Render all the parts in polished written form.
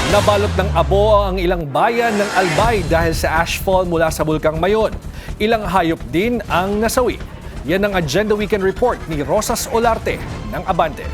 Nabalot ng abo ang ilang bayan ng Albay dahil sa ashfall mula sa Bulkang Mayon. Ilang hayop din ang nasawi. Yan ang Agenda Weekend Report ni Rosas Olarte ng Abante.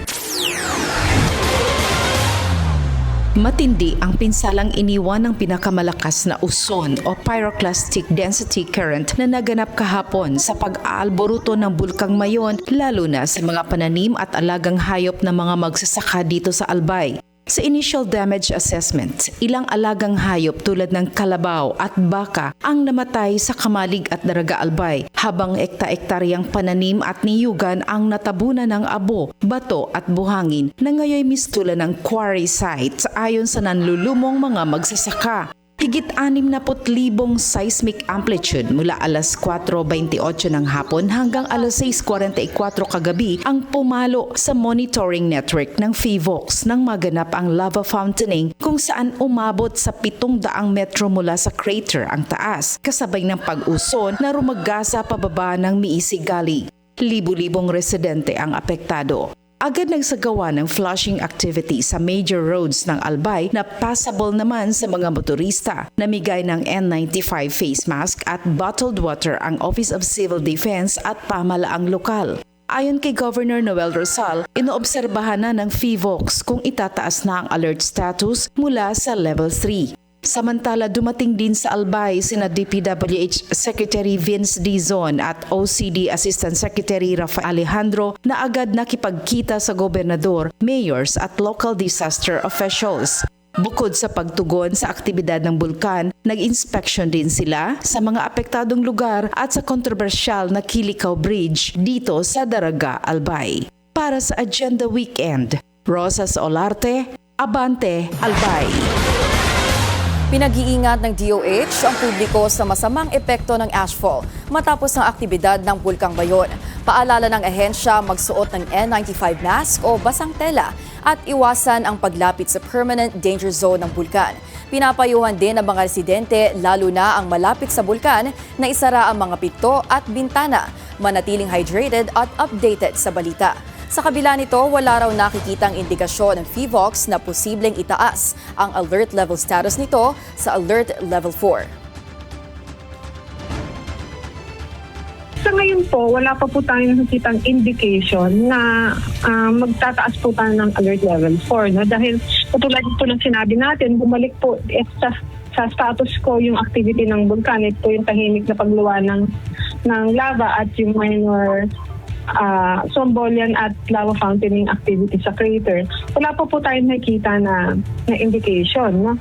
Matindi ang pinsalang iniwan ng pinakamalakas na uson o pyroclastic density current na naganap kahapon sa pag-aalboruto ng Bulkang Mayon, lalo na sa mga pananim at alagang hayop ng mga magsasaka dito sa Albay. Sa initial damage assessment, ilang alagang hayop tulad ng kalabaw at baka ang namatay sa Kamalig at Daraga Albay, habang ekta-ektaryang pananim at niyugan ang natabunan ng abo, bato at buhangin na ngayon mistulan ng quarry sites ayon sa nanlulumong mga magsasaka. Higit 60,000 seismic amplitude mula alas 4:28 ng hapon hanggang alas 6:44 kagabi ang pumalo sa monitoring network ng PHIVOLCS nang maganap ang lava fountaining kung saan umabot sa 700 metro mula sa crater ang taas, kasabay ng pag-uson na rumagasa pababa ng Miisigali. Libu-libong residente ang apektado. Agad nagsagawa ng flushing activity sa major roads ng Albay na passable naman sa mga motorista. Namigay ng N95 face mask at bottled water ang Office of Civil Defense at pamalaang lokal. Ayon kay Governor Noel Rosal, inoobserbahan na ng PHIVOLCS kung itataas na ang alert status mula sa level 3. Samantala, dumating din sa Albay sina DPWH Secretary Vince Dizon at OCD Assistant Secretary Rafael Alejandro na agad nakipagkita sa gobernador, mayors at local disaster officials. Bukod sa pagtugon sa aktibidad ng bulkan, nag-inspection din sila sa mga apektadong lugar at sa kontrobersyal na Kilikaw Bridge dito sa Daraga, Albay. Para sa Agenda Weekend, Rosas Olarte, Abante, Albay. Pinag-iingat ng DOH ang publiko sa masamang epekto ng ashfall matapos ang aktibidad ng Bulkang Mayon. Paalala ng ahensya magsuot ng N95 mask o basang tela at iwasan ang paglapit sa permanent danger zone ng bulkan. Pinapayuhan din ng mga residente, lalo na ang malapit sa bulkan, na isara ang mga pinto at bintana, manatiling hydrated at updated sa balita. Sa kabila nito, wala raw nakikitang indikasyon ng PHIVOLCS na posibleng itaas ang alert level status nito sa alert level 4. Sa ngayon po, wala pa po tayong nakikitang indication na magtataas po tayo ng alert level 4. No? Dahil katulad po ng sinabi natin, bumalik po sa status quo yung activity ng bulkan. Ito po yung tahimik na pagluwa ng lava at yung minor Strombolian at lava fountaining activity sa crater. Wala pa po tayong nakita na indication. No?